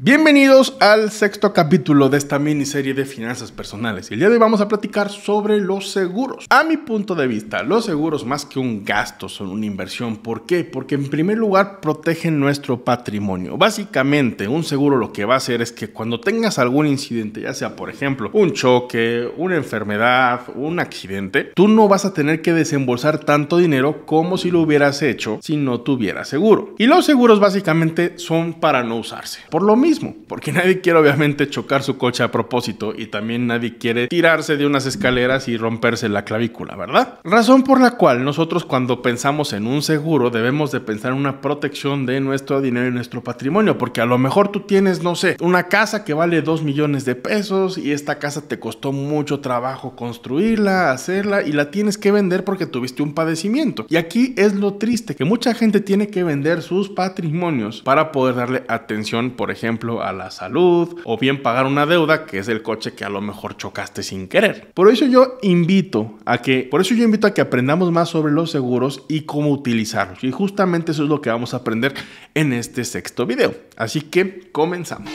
Bienvenidos al sexto capítulo de esta miniserie de finanzas personales. El día de hoy vamos a platicar sobre los seguros. A mi punto de vista, los seguros más que un gasto son una inversión. ¿Por qué? Porque en primer lugar protegen nuestro patrimonio. Básicamente, un seguro lo que va a hacer es que cuando tengas algún incidente, ya sea por ejemplo un choque, una enfermedad, un accidente, tú no vas a tener que desembolsar tanto dinero como si lo hubieras hecho si no tuvieras seguro. Y los seguros básicamente son para no usarse. Por lo mismo, porque nadie quiere obviamente chocar su coche a propósito y también nadie quiere tirarse de unas escaleras y romperse la clavícula, ¿verdad? Razón por la cual nosotros cuando pensamos en un seguro debemos de pensar en una protección de nuestro dinero y nuestro patrimonio, porque a lo mejor tú tienes, no sé, una casa que vale 2 millones de pesos y esta casa te costó mucho trabajo construirla, hacerla y la tienes que vender porque tuviste un padecimiento. Y aquí es lo triste, que mucha gente tiene que vender sus patrimonios para poder darle atención, por ejemplo, a la salud o bien pagar una deuda que es el coche que a lo mejor chocaste sin querer. Por eso yo invito a que aprendamos más sobre los seguros y cómo utilizarlos. Y justamente eso es lo que vamos a aprender en este sexto video. Así que comenzamos.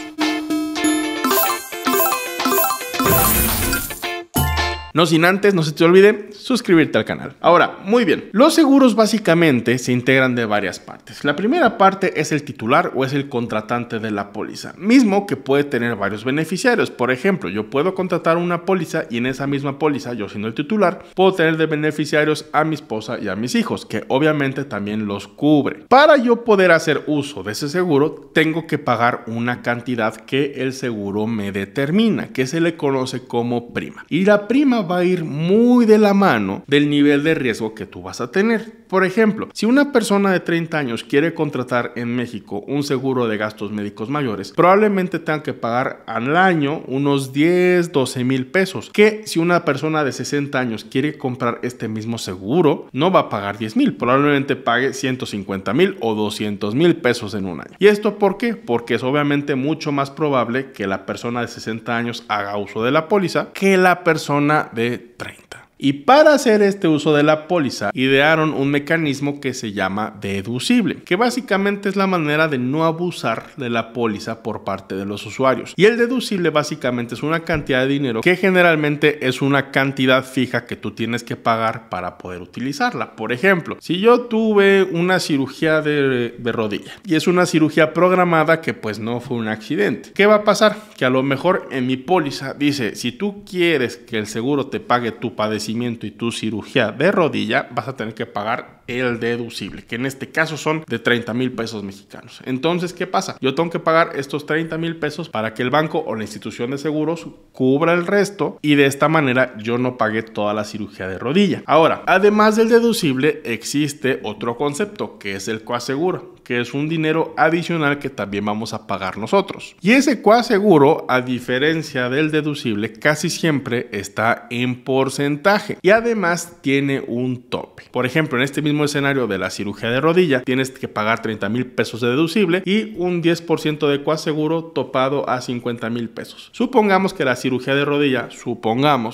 No sin antes, no se te olvide suscribirte al canal. Ahora, muy bien, los seguros básicamente se integran de varias partes. La primera parte es el titular o es el contratante de la póliza, mismo que puede tener varios beneficiarios. Por ejemplo, yo puedo contratar una póliza y en esa misma póliza, yo siendo el titular, puedo tener de beneficiarios a mi esposa y a mis hijos, que obviamente también los cubre. Para yo poder hacer uso de ese seguro, tengo que pagar una cantidad que el seguro me determina, que se le conoce como prima. Y la prima va a ir muy de la mano del nivel de riesgo que tú vas a tener. Por ejemplo, si una persona de 30 años quiere contratar en México un seguro de gastos médicos mayores, probablemente tenga que pagar al año unos 10, 12 mil pesos, que si una persona de 60 años quiere comprar este mismo seguro, no va a pagar 10 mil, probablemente pague 150 mil o 200 mil pesos en un año. ¿Y esto por qué? Porque es obviamente mucho más probable que la persona de 60 años haga uso de la póliza que la persona de 30. Y para hacer este uso de la póliza, idearon un mecanismo que se llama deducible, que básicamente es la manera de no abusar de la póliza por parte de los usuarios. Y el deducible básicamente es una cantidad de dinero que generalmente es una cantidad fija que tú tienes que pagar para poder utilizarla. Por ejemplo, si yo tuve una cirugía de rodilla y es una cirugía programada que pues no fue un accidente, ¿qué va a pasar? Que a lo mejor en mi póliza dice, si tú quieres que el seguro te pague tu padecimiento y tu cirugía de rodilla, vas a tener que pagar el deducible, que en este caso son de 30 mil pesos mexicanos. Entonces, ¿qué pasa? Yo tengo que pagar estos 30 mil pesos para que el banco o la institución de seguros cubra el resto y de esta manera yo no pagué toda la cirugía de rodilla. Ahora, además del deducible, existe otro concepto que es el coaseguro, que es un dinero adicional que también vamos a pagar nosotros. Y ese coaseguro, a diferencia del deducible, casi siempre está en porcentaje y además tiene un tope. Por ejemplo, en este mismo escenario de la cirugía de rodilla, tienes que pagar 30 mil pesos de deducible y un 10% de coaseguro topado a 50 mil pesos. Supongamos que la cirugía de rodilla,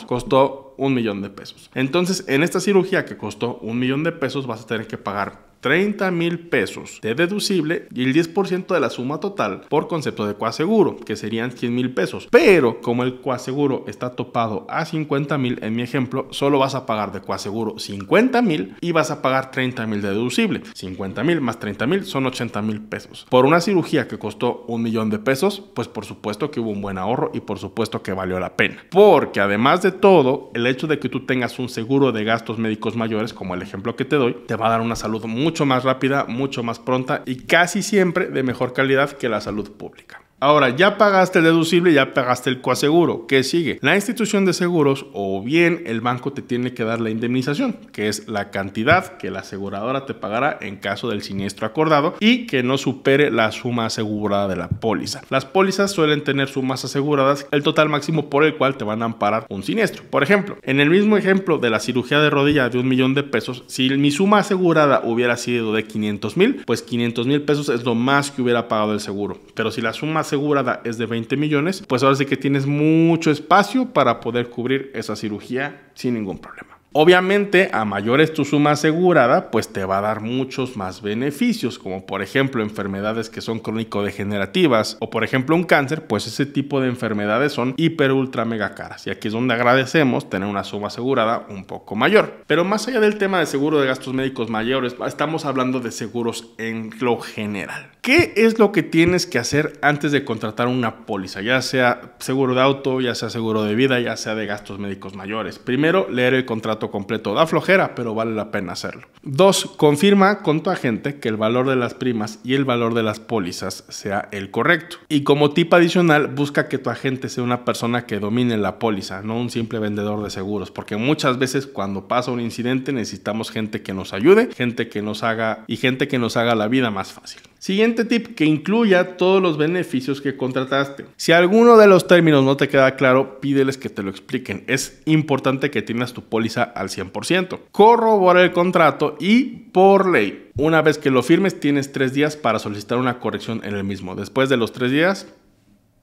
costó 1 millón de pesos. Entonces, en esta cirugía que costó 1 millón de pesos, vas a tener que pagar 30 mil pesos de deducible y el 10% de la suma total por concepto de coaseguro, que serían 100 mil pesos. Pero como el coaseguro está topado a 50 mil, en mi ejemplo, solo vas a pagar de coaseguro 50 mil y vas a pagar 30 mil de deducible. 50 mil más 30 mil son 80 mil pesos. Por una cirugía que costó 1 millón de pesos, pues por supuesto que hubo un buen ahorro y por supuesto que valió la pena. Porque además de todo, el hecho de que tú tengas un seguro de gastos médicos mayores, como el ejemplo que te doy, te va a dar una salud mucho más rápida, mucho más pronta y casi siempre de mejor calidad que la salud pública. Ahora, ya pagaste el deducible, ya pagaste el coaseguro. ¿Qué sigue? La institución de seguros o bien el banco te tiene que dar la indemnización, que es la cantidad que la aseguradora te pagará en caso del siniestro acordado y que no supere la suma asegurada de la póliza. Las pólizas suelen tener sumas aseguradas, el total máximo por el cual te van a amparar un siniestro. Por ejemplo, en el mismo ejemplo de la cirugía de rodilla de 1 millón de pesos, si mi suma asegurada hubiera sido de 500 mil, pues 500 mil pesos es lo más que hubiera pagado el seguro. Pero si la suma asegurada es de 20 millones, pues ahora sí que tienes mucho espacio para poder cubrir esa cirugía sin ningún problema. Obviamente, a mayor es tu suma asegurada, pues te va a dar muchos más beneficios, como por ejemplo enfermedades que son crónico-degenerativas o por ejemplo un cáncer, pues ese tipo de enfermedades son hiper ultra mega caras y aquí es donde agradecemos tener una suma asegurada un poco mayor. Pero más allá del tema de seguro de gastos médicos mayores, estamos hablando de seguros en lo general. ¿Qué es lo que tienes que hacer antes de contratar una póliza? Ya sea seguro de auto, ya sea seguro de vida, ya sea de gastos médicos mayores. Primero, leer el contrato completo. Da flojera, pero vale la pena hacerlo. 2. Confirma con tu agente que el valor de las primas y el valor de las pólizas sea el correcto. Y como tip adicional, busca que tu agente sea una persona que domine la póliza, no un simple vendedor de seguros, porque muchas veces cuando pasa un incidente necesitamos gente que nos ayude, gente que nos haga la vida más fácil. Siguiente tip, que incluya todos los beneficios que contrataste. Si alguno de los términos no te queda claro, pídeles que te lo expliquen. Es importante que tengas tu póliza al 100%. Corrobora el contrato y, por ley, una vez que lo firmes, tienes 3 días para solicitar una corrección en el mismo. Después de los 3 días,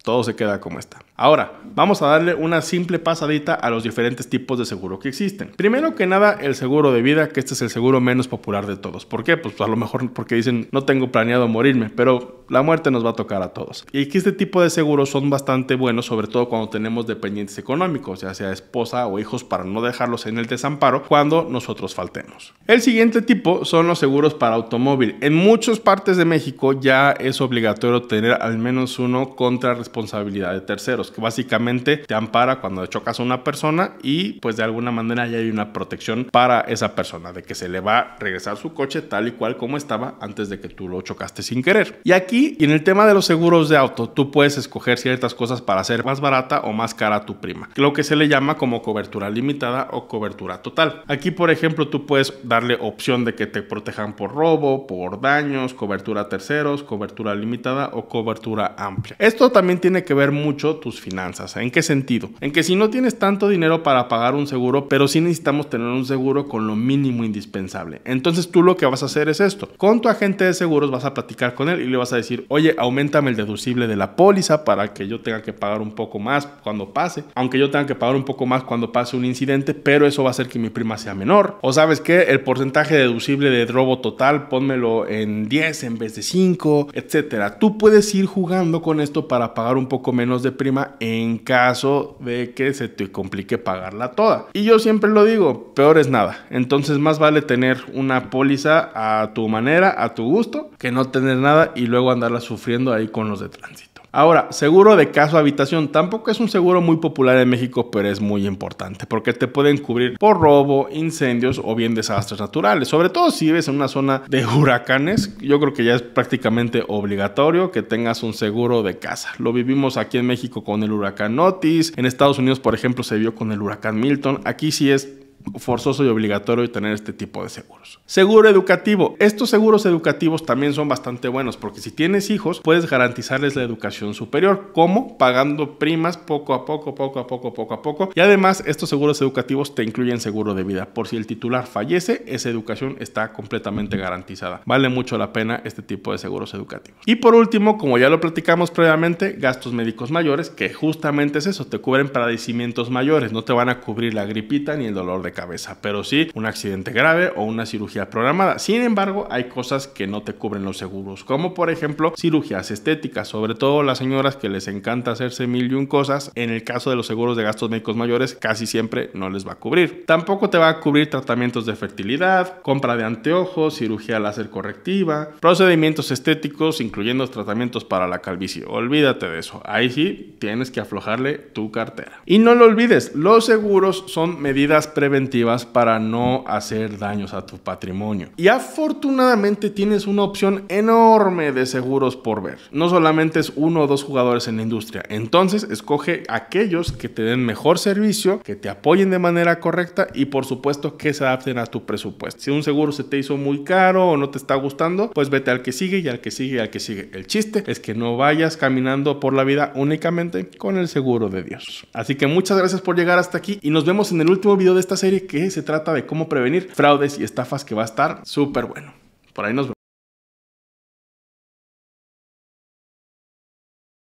todo se queda como está. Ahora, vamos a darle una simple pasadita a los diferentes tipos de seguro que existen. Primero que nada, el seguro de vida, que este es el seguro menos popular de todos. ¿Por qué? Pues a lo mejor porque dicen, no tengo planeado morirme, pero la muerte nos va a tocar a todos. Y que este tipo de seguros son bastante buenos, sobre todo cuando tenemos dependientes económicos, ya sea esposa o hijos, para no dejarlos en el desamparo cuando nosotros faltemos. El siguiente tipo son los seguros para automóvil. En muchas partes de México ya es obligatorio tener al menos uno contra responsabilidad de terceros, que básicamente te ampara cuando chocas a una persona y pues de alguna manera ya hay una protección para esa persona, de que se le va a regresar su coche tal y cual como estaba antes de que tú lo chocaste sin querer. Y aquí, en el tema de los seguros de auto, tú puedes escoger ciertas cosas para hacer más barata o más cara a tu prima, lo que se le llama como cobertura limitada o cobertura total. Aquí, por ejemplo, tú puedes darle opción de que te protejan por robo, por daños, cobertura a terceros, cobertura limitada o cobertura amplia. Esto también tiene que ver mucho tus finanzas. ¿En qué sentido? En que si no tienes tanto dinero para pagar un seguro, pero sí necesitamos tener un seguro con lo mínimo indispensable. Entonces tú lo que vas a hacer es esto. Con tu agente de seguros vas a platicar con él y le vas a decir, oye, auméntame el deducible de la póliza para que yo tenga que pagar un poco más cuando pase. Aunque yo tenga que pagar un poco más cuando pase un incidente, pero eso va a hacer que mi prima sea menor. O sabes qué, el porcentaje deducible de robo total, pónmelo en 10 en vez de 5, etcétera. Tú puedes ir jugando con esto para pagar un poco menos de prima en caso de que se te complique pagarla toda. Y yo siempre lo digo, peor es nada. Entonces más vale tener una póliza a tu manera, a tu gusto, que no tener nada y luego andarla sufriendo ahí con los de tránsito. Ahora, seguro de caso habitación. Tampoco es un seguro muy popular en México, pero es muy importante porque te pueden cubrir por robo, incendios o bien desastres naturales. Sobre todo si vives en una zona de huracanes, yo creo que ya es prácticamente obligatorio que tengas un seguro de casa. Lo vivimos aquí en México con el huracán Otis. En Estados Unidos, por ejemplo, se vio con el huracán Milton. Aquí sí es forzoso y obligatorio tener este tipo de seguros. Seguro educativo. Estos seguros educativos también son bastante buenos porque si tienes hijos puedes garantizarles la educación superior. ¿Cómo? Pagando primas poco a poco. Y además estos seguros educativos te incluyen seguro de vida. Por si el titular fallece, esa educación está completamente garantizada. Vale mucho la pena este tipo de seguros educativos. Y por último, como ya lo platicamos previamente, gastos médicos mayores, que justamente es eso, te cubren padecimientos mayores. No te van a cubrir la gripita ni el dolor de cabeza, pero sí un accidente grave o una cirugía programada. Sin embargo, hay cosas que no te cubren los seguros, como por ejemplo cirugías estéticas, sobre todo las señoras que les encanta hacerse mil y un cosas. En el caso de los seguros de gastos médicos mayores, casi siempre no les va a cubrir. Tampoco te va a cubrir tratamientos de fertilidad, compra de anteojos, cirugía láser correctiva, procedimientos estéticos, incluyendo tratamientos para la calvicie. Olvídate de eso. Ahí sí tienes que aflojarle tu cartera. Y no lo olvides, los seguros son medidas preventivas para no hacer daños a tu patrimonio. Y afortunadamente tienes una opción enorme de seguros por ver. No solamente es 1 o 2 jugadores en la industria. Entonces escoge aquellos que te den mejor servicio, que te apoyen de manera correcta y por supuesto que se adapten a tu presupuesto. Si un seguro se te hizo muy caro o no te está gustando, pues vete al que sigue y al que sigue y al que sigue. El chiste es que no vayas caminando por la vida únicamente con el seguro de Dios. Así que muchas gracias por llegar hasta aquí y nos vemos en el último video de esta serie que se trata de cómo prevenir fraudes y estafas, que va a estar súper bueno. Por ahí nos vemos.